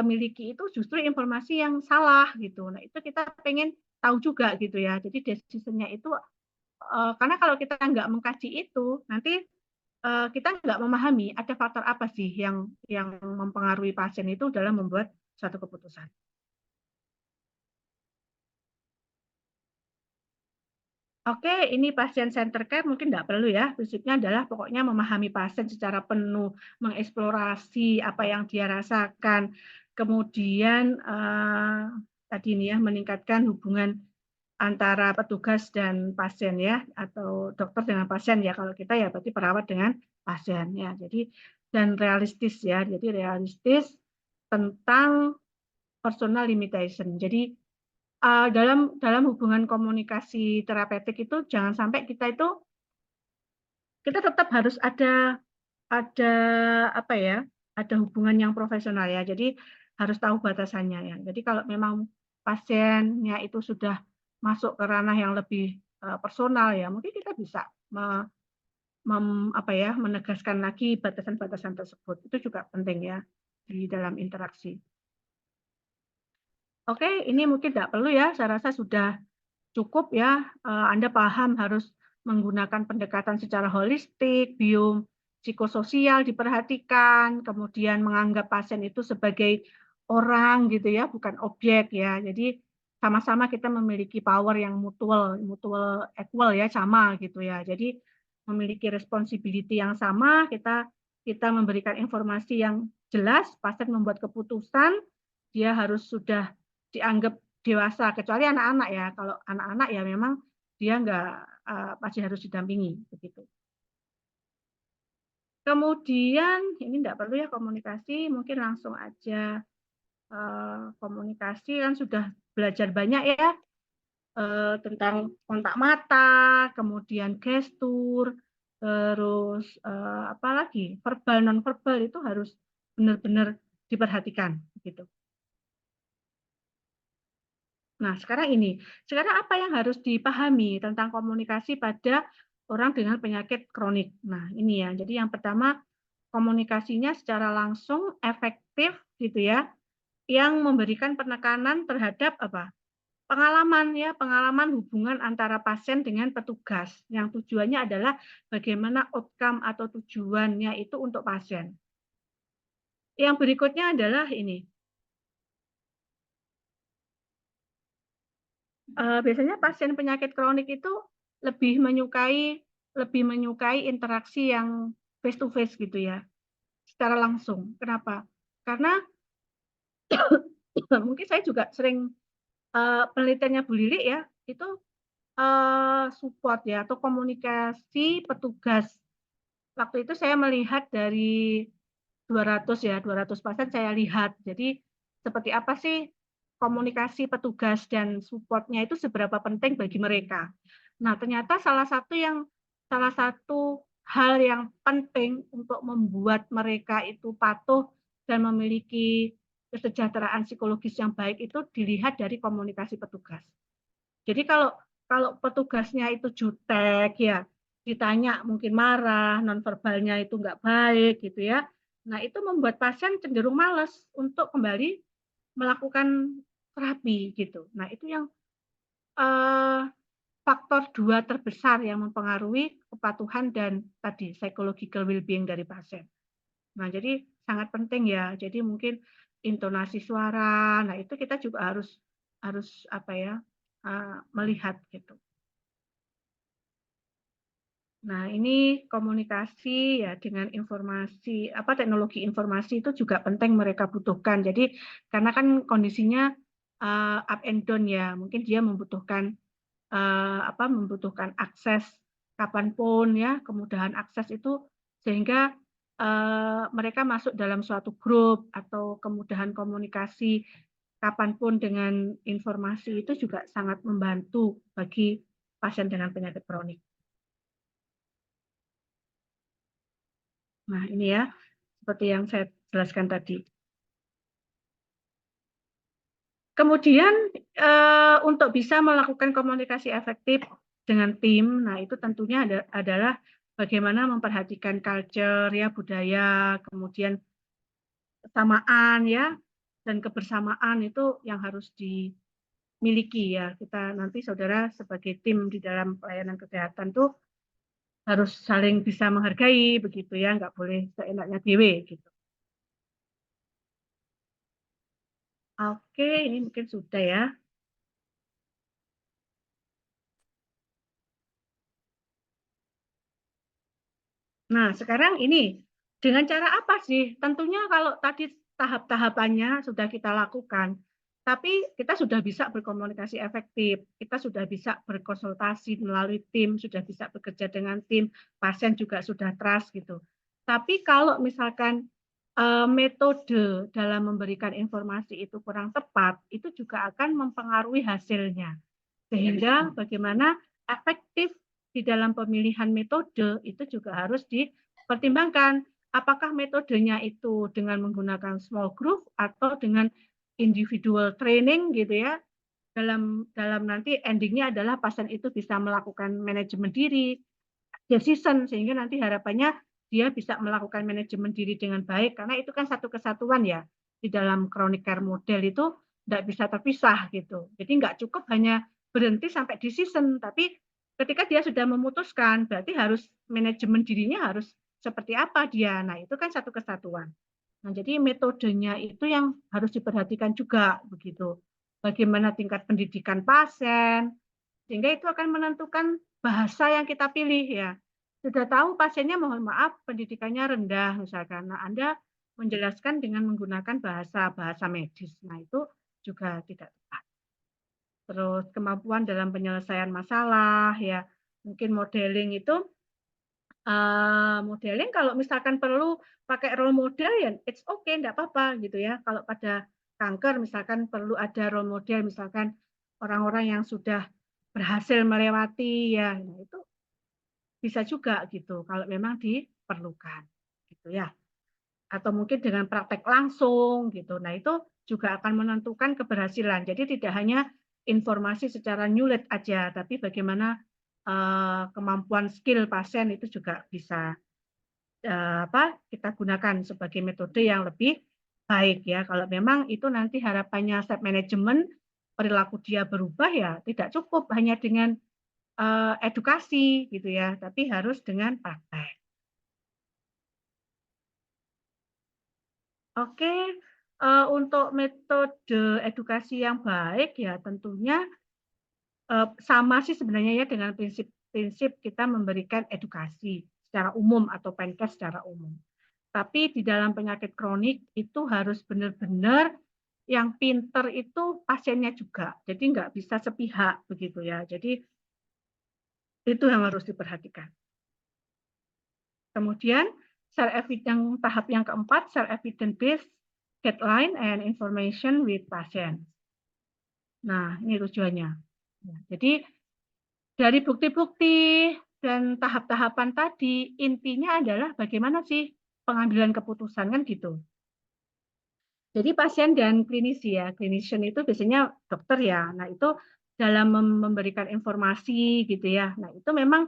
miliki itu justru informasi yang salah gitu. Nah, itu kita pengen tahu juga gitu ya. Jadi decision-nya itu, karena kalau kita nggak mengkaji itu, nanti kita nggak memahami ada faktor apa sih yang mempengaruhi pasien itu dalam membuat suatu keputusan. Oke, ini pasien center care mungkin nggak perlu ya, prinsipnya adalah pokoknya memahami pasien secara penuh, mengeksplorasi apa yang dia rasakan, kemudian, tadi ini ya, meningkatkan hubungan antara petugas dan pasien ya, atau dokter dengan pasien ya, kalau kita ya berarti perawat dengan pasien ya. Jadi dan realistis ya, jadi realistis tentang personal limitation. Jadi, dalam hubungan komunikasi terapeutik itu jangan sampai kita tetap harus ada apa ya, ada hubungan yang profesional ya. Jadi harus tahu batasannya ya. Jadi kalau memang pasiennya itu sudah masuk ke ranah yang lebih, personal ya, mungkin kita bisa me mem apa ya, menegaskan lagi batasan-batasan tersebut. Itu juga penting ya di dalam interaksi. Oke, ini mungkin tidak perlu ya, saya rasa sudah cukup ya, Anda paham harus menggunakan pendekatan secara holistik, biopsikososial diperhatikan, kemudian menganggap pasien itu sebagai orang gitu ya, bukan objek ya. Jadi sama-sama kita memiliki power yang mutual mutual equal ya, sama gitu ya. Jadi memiliki responsibility yang sama, kita memberikan informasi yang jelas, pasien membuat keputusan, dia harus sudah dianggap dewasa, kecuali anak-anak ya, kalau anak-anak ya memang dia nggak, masih harus didampingi, begitu. Kemudian ini enggak perlu ya komunikasi, mungkin langsung aja, komunikasi kan sudah belajar banyak ya, tentang kontak mata, kemudian gestur, terus, apalagi, verbal, nonverbal itu harus benar-benar diperhatikan, gitu. Nah, sekarang apa yang harus dipahami tentang komunikasi pada orang dengan penyakit kronik? Nah, ini ya. Jadi yang pertama, komunikasinya secara langsung, efektif gitu ya, yang memberikan penekanan terhadap apa? Pengalaman ya, pengalaman hubungan antara pasien dengan petugas, yang tujuannya adalah bagaimana outcome atau tujuannya itu untuk pasien. Yang berikutnya adalah ini, Biasanya pasien penyakit kronik itu lebih menyukai interaksi yang face to face gitu ya, secara langsung. Kenapa? Karena mungkin saya juga sering, penelitiannya Bu Lili ya, itu, support ya atau komunikasi petugas. Waktu itu saya melihat dari 200 ya, 200 pasien saya lihat. Jadi seperti apa sih komunikasi petugas dan support-nya itu seberapa penting bagi mereka. Nah, ternyata salah satu hal yang penting untuk membuat mereka itu patuh dan memiliki kesejahteraan psikologis yang baik itu dilihat dari komunikasi petugas. Jadi kalau petugasnya itu jutek ya, ditanya mungkin marah, nonverbalnya itu nggak baik gitu ya. Nah, itu membuat pasien cenderung malas untuk kembali melakukan terapi gitu. Nah, itu yang eh, faktor 2 terbesar yang mempengaruhi kepatuhan dan tadi psychological well-being dari pasien. Nah, jadi sangat penting ya. Jadi mungkin intonasi suara, nah itu kita juga harus harus apa ya, melihat gitu. Nah, ini komunikasi ya dengan informasi, teknologi informasi itu juga penting mereka butuhkan. Jadi karena kan kondisinya, up and down ya, mungkin dia membutuhkan, membutuhkan akses kapanpun ya, kemudahan akses itu sehingga, mereka masuk dalam suatu grup atau kemudahan komunikasi kapanpun dengan informasi itu juga sangat membantu bagi pasien dengan penyakit kronik. Nah, ini ya, seperti yang saya jelaskan tadi. Kemudian, untuk bisa melakukan komunikasi efektif dengan tim, nah itu tentunya adalah bagaimana memperhatikan culture ya, budaya, kemudian kesamaan ya, dan kebersamaan itu yang harus dimiliki ya. Kita nanti saudara sebagai tim di dalam pelayanan kesehatan tuh harus saling bisa menghargai begitu ya, nggak boleh seenaknya dewe gitu. Oke, ini mungkin sudah ya. Nah, sekarang ini, dengan cara apa sih? Tentunya kalau tadi tahap-tahapannya sudah kita lakukan, tapi kita sudah bisa berkomunikasi efektif, kita sudah bisa berkonsultasi melalui tim, sudah bisa bekerja dengan tim, pasien juga sudah trust gitu. Tapi kalau misalkan metode dalam memberikan informasi itu kurang tepat, itu juga akan mempengaruhi hasilnya. Sehingga bagaimana efektif di dalam pemilihan metode itu juga harus dipertimbangkan. Apakah metodenya itu dengan menggunakan small group atau dengan individual training gitu ya. Dalam nanti endingnya adalah pasien itu bisa melakukan manajemen diri, decision sehingga nanti harapannya dia bisa melakukan manajemen diri dengan baik karena itu kan satu kesatuan ya di dalam chronic care model itu tidak bisa terpisah gitu. Jadi nggak cukup hanya berhenti sampai decision, tapi ketika dia sudah memutuskan berarti harus manajemen dirinya harus seperti apa dia. Nah, itu kan satu kesatuan. Nah, jadi metodenya itu yang harus diperhatikan juga begitu. Bagaimana tingkat pendidikan pasien, sehingga itu akan menentukan bahasa yang kita pilih ya. Sudah tahu pasiennya mohon maaf pendidikannya rendah misalkan. Nah, Anda menjelaskan dengan menggunakan bahasa medis. Nah, itu juga tidak tepat. Terus kemampuan dalam penyelesaian masalah ya. Mungkin modeling kalau misalkan perlu pakai role model ya it's okay, enggak apa-apa gitu ya. Kalau pada kanker misalkan perlu ada role model misalkan orang-orang yang sudah berhasil melewati ya, nah itu bisa juga gitu kalau memang diperlukan gitu ya. Atau mungkin dengan praktek langsung gitu. Nah, itu juga akan menentukan keberhasilan. Jadi tidak hanya informasi secara nyulit aja, tapi bagaimana kemampuan skill pasien itu juga bisa kita gunakan sebagai metode yang lebih baik ya. Kalau memang itu nanti harapannya self management perilaku dia berubah ya tidak cukup hanya dengan edukasi gitu ya, tapi harus dengan praktek. Oke, untuk metode edukasi yang baik ya tentunya sama sih sebenarnya ya dengan prinsip-prinsip kita memberikan edukasi secara umum atau Penkes secara umum. Tapi di dalam penyakit kronik itu harus benar-benar yang pinter itu pasiennya juga. Jadi nggak bisa sepihak begitu ya. Jadi itu yang harus diperhatikan. Kemudian yang tahap yang keempat, self evidence based guideline and information with patient. Nah, ini tujuannya. Jadi dari bukti-bukti dan tahap-tahapan tadi, intinya adalah bagaimana sih pengambilan keputusan kan gitu. Jadi pasien dan klinisi ya, clinician itu biasanya dokter ya. Nah itu dalam memberikan informasi gitu ya. Nah itu memang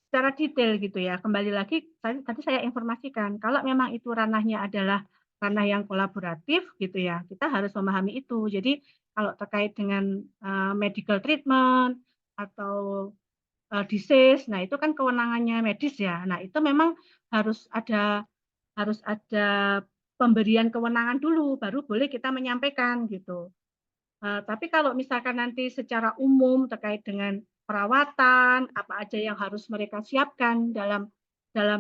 secara detail gitu ya. Kembali lagi tadi saya informasikan, kalau memang itu ranahnya adalah ranah yang kolaboratif gitu ya, kita harus memahami itu. Jadi kalau terkait dengan medical treatment atau disease, nah itu kan kewenangannya medis ya. Nah itu memang harus ada pemberian kewenangan dulu, baru boleh kita menyampaikan gitu. Tapi kalau misalkan nanti secara umum terkait dengan perawatan, apa aja yang harus mereka siapkan dalam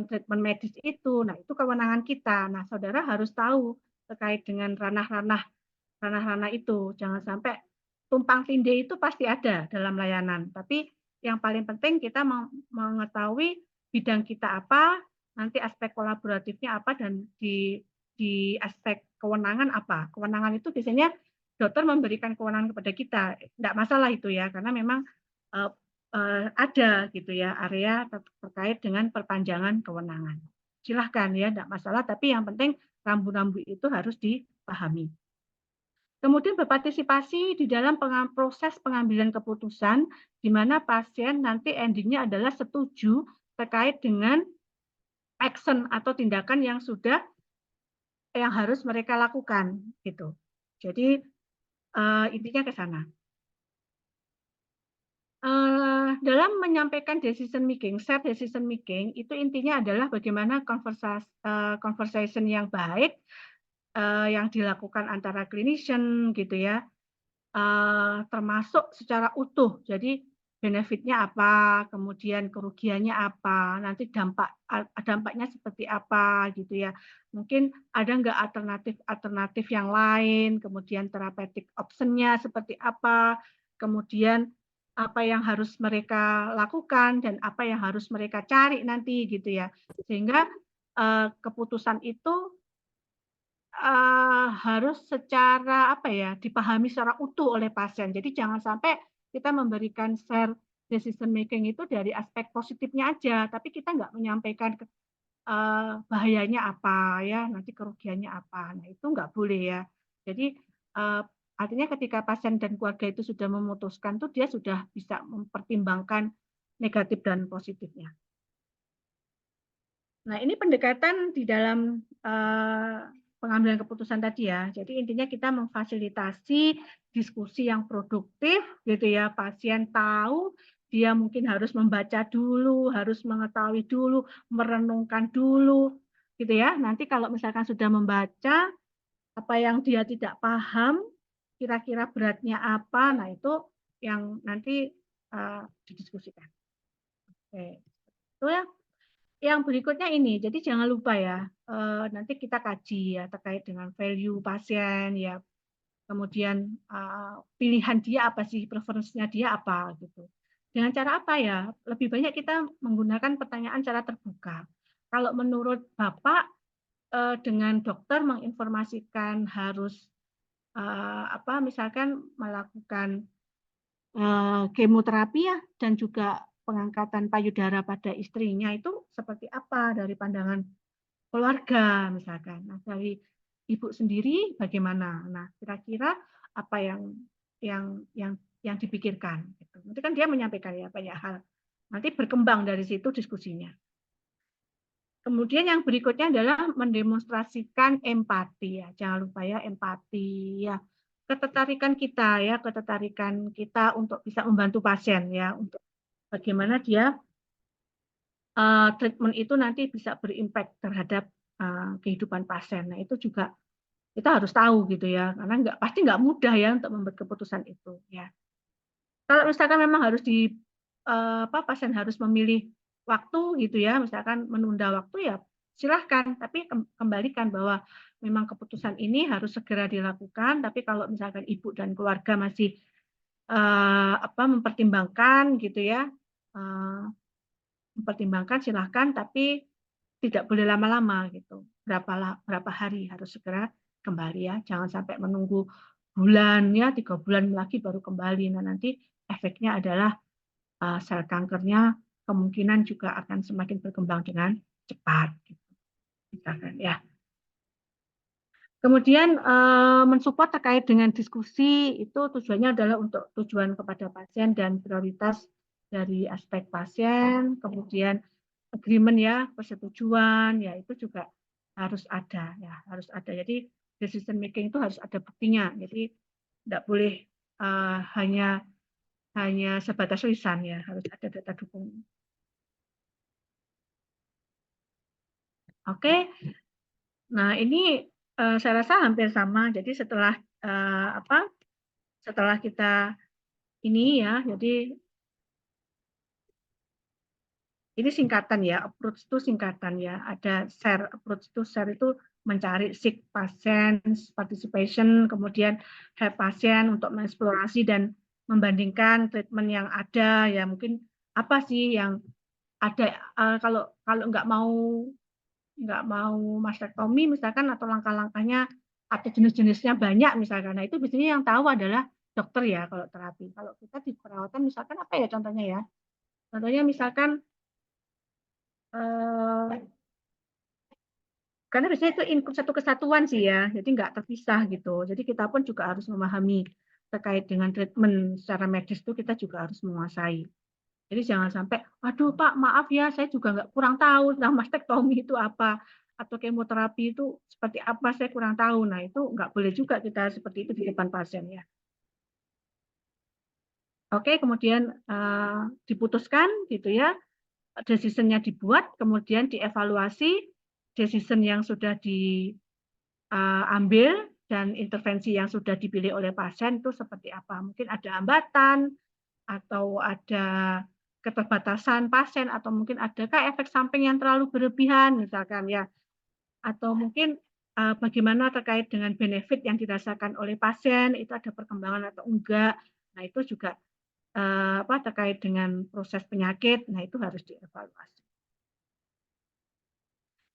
treatment medis itu, nah itu kewenangan kita. Nah, saudara harus tahu terkait dengan ranah-ranah itu. Jangan sampai tumpang tindih itu pasti ada dalam layanan. Tapi yang paling penting kita mengetahui bidang kita apa, nanti aspek kolaboratifnya apa, dan di aspek kewenangan apa. Kewenangan itu biasanya dokter memberikan kewenangan kepada kita, tidak masalah itu ya, karena memang ada gitu ya area terkait dengan perpanjangan kewenangan. Silahkan ya, tidak masalah, tapi yang penting rambu-rambu itu harus dipahami. Kemudian berpartisipasi di dalam proses pengambilan keputusan, di mana pasien nanti endingnya adalah setuju terkait dengan action atau tindakan yang harus mereka lakukan gitu. Jadi intinya ke sana. Dalam menyampaikan decision making, share decision making itu intinya adalah bagaimana conversation yang baik yang dilakukan antara clinician gitu ya, termasuk secara utuh. Jadi benefitnya apa, kemudian kerugiannya apa, nanti dampaknya seperti apa gitu ya. Mungkin ada nggak alternatif yang lain, kemudian therapeutic option-nya seperti apa, kemudian apa yang harus mereka lakukan dan apa yang harus mereka cari nanti gitu ya. Sehingga keputusan itu harus secara apa ya, dipahami secara utuh oleh pasien. Jadi jangan sampai kita memberikan share decision making itu dari aspek positifnya aja, tapi kita nggak menyampaikan bahayanya apa ya, nanti kerugiannya apa. Nah itu nggak boleh ya. Jadi artinya ketika pasien dan keluarga itu sudah memutuskan tuh dia sudah bisa mempertimbangkan negatif dan positifnya. Nah, ini pendekatan di dalam pengambilan keputusan tadi ya. Jadi intinya kita memfasilitasi diskusi yang produktif gitu ya. Pasien tahu dia mungkin harus membaca dulu, harus mengetahui dulu, merenungkan dulu gitu ya. Nanti kalau misalkan sudah membaca apa yang dia tidak paham, kira-kira beratnya apa, nah itu yang nanti didiskusikan. Oke. Itu ya. Yang berikutnya ini, jadi jangan lupa ya, nanti kita kaji ya terkait dengan value pasien ya, kemudian pilihan dia apa sih, preferensinya dia apa gitu. Dengan cara apa ya? Lebih banyak kita menggunakan pertanyaan cara terbuka. Kalau menurut Bapak dengan dokter menginformasikan harus misalkan melakukan kemoterapi ya dan juga pengangkatan payudara pada istrinya itu seperti apa dari pandangan keluarga misalkan. Nah, dari ibu sendiri bagaimana? Nah, kira-kira apa yang dipikirkan gitu. Nanti kan dia menyampaikan ya banyak hal. Nanti berkembang dari situ diskusinya. Kemudian yang berikutnya adalah mendemonstrasikan empati ya. Jangan lupa ya empati ya. Ketertarikan kita untuk bisa membantu pasien ya, untuk bagaimana dia treatment itu nanti bisa berimpact terhadap kehidupan pasien. Nah, itu juga Kita harus tahu gitu ya, karena pasti nggak mudah ya untuk membuat keputusan itu ya. Kalau misalkan memang harus pasien harus memilih waktu gitu ya, misalkan menunda waktu ya silahkan, tapi kembalikan bahwa memang keputusan ini harus segera dilakukan, tapi kalau misalkan ibu dan keluarga masih mempertimbangkan gitu ya, mempertimbangkan silahkan, tapi tidak boleh lama-lama gitu. Berapa hari harus segera kembali ya, jangan sampai menunggu bulan ya, 3 bulan lagi baru kembali. Nah, nanti efeknya adalah sel kankernya kemungkinan juga akan semakin berkembang dengan cepat gitu. Misalkan ya. Kemudian mensupport terkait dengan diskusi itu tujuannya adalah untuk tujuan kepada pasien dan prioritas dari aspek pasien, kemudian agreement ya, persetujuan ya itu juga harus ada ya, harus ada. Jadi decision making itu harus ada buktinya. Jadi tidak boleh hanya sebatas lisan ya, harus ada data dukung. Oke. Nah, ini saya rasa hampir sama. Jadi setelah kita ini ya, jadi ini singkatan ya, approach itu singkatan ya. Ada share, approach itu share itu mencari seek pasien, participation, kemudian help pasien untuk mengeksplorasi dan membandingkan treatment yang ada ya, mungkin apa sih yang ada kalau nggak mau mastektomi misalkan atau langkah-langkahnya atau jenis-jenisnya banyak misalkan. Nah, itu biasanya yang tahu adalah dokter ya kalau terapi. Kalau kita di perawatan misalkan apa ya contohnya ya? Contohnya misalkan karena biasanya itu input satu kesatuan sih ya, jadi nggak terpisah gitu. Jadi kita pun juga harus memahami terkait dengan treatment secara medis itu kita juga harus menguasai. Jadi jangan sampai, aduh Pak, maaf ya, saya juga nggak kurang tahu tentang mastektomi itu apa, atau kemoterapi itu seperti apa, saya kurang tahu. Nah itu nggak boleh juga kita seperti itu di depan pasien ya. Oke, kemudian diputuskan gitu ya, decision-nya dibuat, kemudian dievaluasi decision yang sudah diambil dan intervensi yang sudah dipilih oleh pasien itu seperti apa. Mungkin ada hambatan, atau ada keterbatasan pasien, atau mungkin adakah efek samping yang terlalu berlebihan misalkan ya, atau mungkin bagaimana terkait dengan benefit yang dirasakan oleh pasien, itu ada perkembangan atau enggak. Nah itu juga terkait dengan proses penyakit, nah itu harus dievaluasi.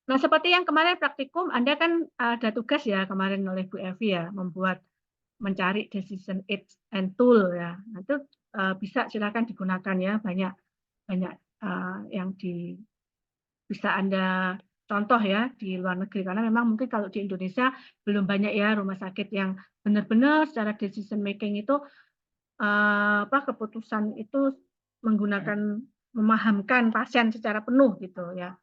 Nah seperti yang kemarin praktikum, Anda kan ada tugas ya kemarin oleh Bu Evi ya, mencari decision aids and tool ya. Nah itu bisa silakan digunakan ya, banyak yang bisa Anda contoh ya di luar negeri, karena memang mungkin kalau di Indonesia belum banyak ya rumah sakit yang benar-benar secara decision making itu keputusan itu memahamkan pasien secara penuh gitu ya.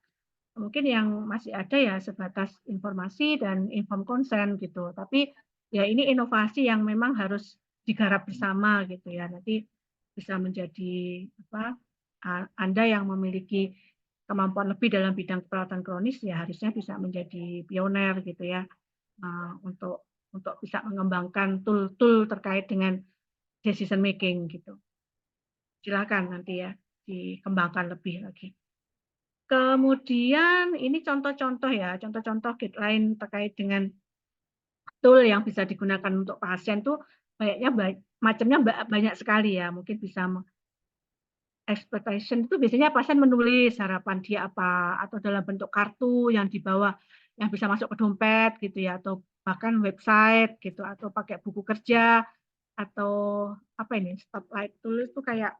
Mungkin yang masih ada ya sebatas informasi dan informed consent gitu. Tapi ya ini inovasi yang memang harus digarap bersama gitu ya. Nanti bisa menjadi Anda yang memiliki kemampuan lebih dalam bidang perawatan kronis ya harusnya bisa menjadi pioner gitu ya untuk bisa mengembangkan tool-tool terkait dengan decision making gitu. Silakan nanti ya dikembangkan lebih lagi. Kemudian ini contoh-contoh ya, contoh-contoh guideline terkait dengan tool yang bisa digunakan untuk pasien tuh macamnya banyak sekali ya. Mungkin bisa expectation itu biasanya pasien menulis harapan dia apa, atau dalam bentuk kartu yang dibawa yang bisa masuk ke dompet gitu ya, atau bahkan website gitu, atau pakai buku kerja, atau apa ini stoplight tool itu kayak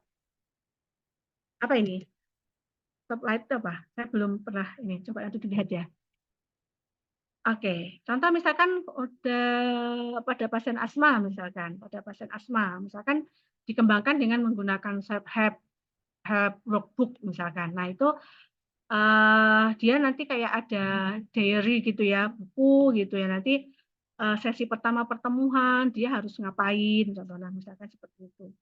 apa ini stoplight itu apa? Saya belum pernah ini, coba nanti dilihat ya. Oke, contoh misalkan pada pasien asma misalkan dikembangkan dengan menggunakan self-help workbook misalkan. Nah itu dia nanti kayak ada diary gitu ya, buku gitu ya. Nanti sesi pertama pertemuan dia harus ngapain, contohnya misalkan seperti itu.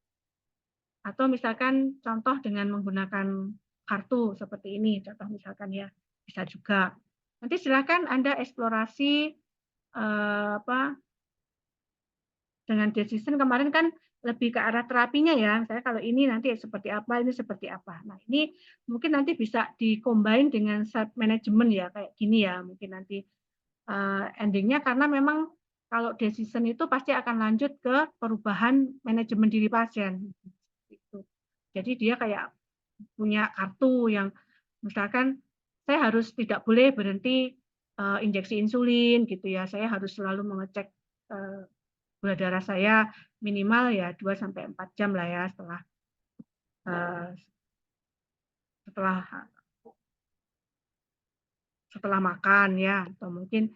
Atau misalkan contoh dengan menggunakan kartu seperti ini, contoh misalkan ya bisa juga. Nanti silakan Anda eksplorasi dengan decision kemarin kan lebih ke arah terapinya ya. Misalnya kalau ini nanti seperti apa, ini seperti apa. Nah, ini mungkin nanti bisa di-combine dengan self management ya, kayak gini ya. Mungkin nanti endingnya karena memang kalau decision itu pasti akan lanjut ke perubahan manajemen diri pasien. Gitu. Jadi dia kayak punya kartu yang misalkan saya harus tidak boleh berhenti injeksi insulin gitu ya. Saya harus selalu mengecek gula darah saya minimal ya 2 sampai 4 jam lah ya setelah setelah makan ya, atau mungkin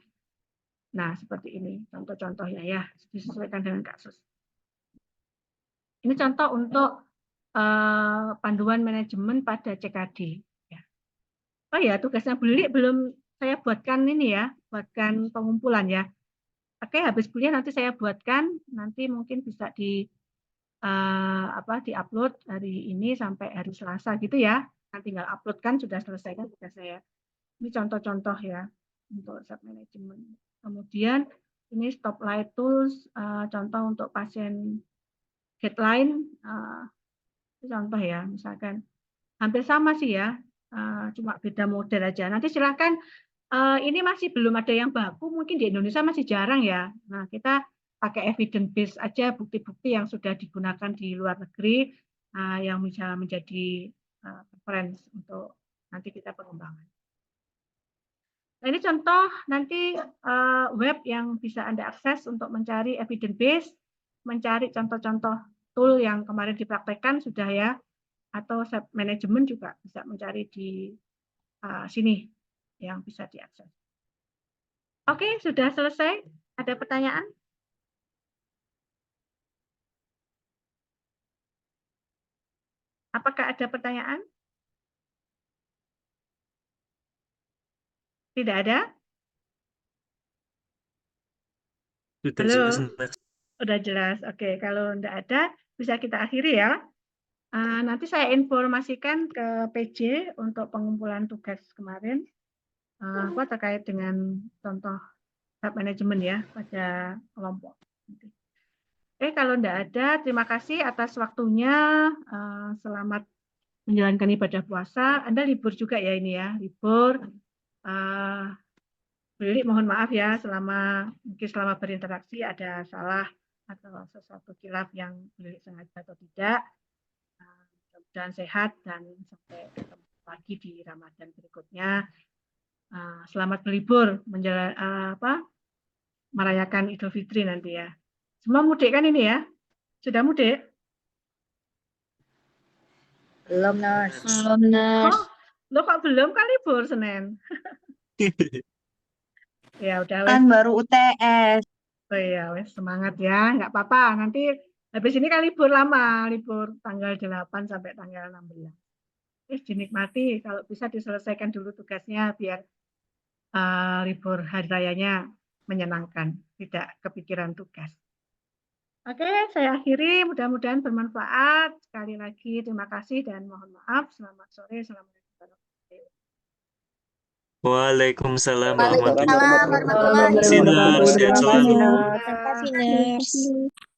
nah seperti ini contoh-contohnya ya, disesuaikan dengan kasus. Ini contoh untuk panduan manajemen pada CKD. Ya. Oh ya, tugasnya Beli belum saya buatkan ini ya, buatkan pengumpulan ya. Oke, habis kuliah nanti saya buatkan, nanti mungkin bisa di-upload hari ini sampai hari Selasa gitu ya. Nanti tinggal upload kan sudah selesai kan tugas saya. Ini contoh-contoh ya untuk self management. Kemudian ini stop light tools, contoh untuk pasien guideline, contoh ya, misalkan hampir sama sih ya, cuma beda model aja. Nanti silakan, ini masih belum ada yang baku, mungkin di Indonesia masih jarang ya. Nah, kita pakai evidence base aja, bukti-bukti yang sudah digunakan di luar negeri, yang bisa menjadi reference untuk nanti kita pengembangan. Nah, ini contoh nanti web yang bisa Anda akses untuk mencari evidence base, mencari contoh-contoh tool yang kemarin dipraktekkan sudah ya, atau self management juga bisa mencari di sini yang bisa diakses. Oke, sudah selesai. Ada pertanyaan? Apakah ada pertanyaan? Tidak ada? Sudah Halo? jelas. Sudah jelas. Oke, kalau tidak ada, bisa kita akhiri ya. Nanti saya informasikan ke PJ untuk pengumpulan tugas kemarin terkait dengan contoh self management ya pada kelompok. Oke, kalau tidak ada, terima kasih atas waktunya. Selamat menjalankan ibadah puasa. Anda libur juga ya ini ya, libur. Beli mohon maaf ya mungkin selama berinteraksi ada salah atau sesuatu khilaf yang Beli sengaja atau tidak. Mudah-mudahan sehat dan sampai ketemu lagi di Ramadan berikutnya. Selamat berlibur merayakan Idul Fitri nanti ya. Semua mudik kan ini ya? Sudah mudik? Belum, Nurse. Belum, Nurse. Lo kok belum kan libur Senin? Ya udah Kan baru UTS. Oh iya, wes semangat ya, nggak apa-apa. Nanti habis ini kan libur lama, libur tanggal 8 sampai tanggal 16. Dinikmati, kalau bisa diselesaikan dulu tugasnya biar libur hari rayanya menyenangkan, tidak kepikiran tugas. Oke, saya akhiri. Mudah-mudahan bermanfaat. Sekali lagi terima kasih dan mohon maaf. Selamat sore. Assalamualaikum warahmatullahi wabarakatuh. Waalaikumsalam Waalaikumsalam warahmatullahi warahmatullahi wabarakatuh. wabarakatuh. Sehat Terima selalu. kasih, Nurse. Terima kasih, Nurse.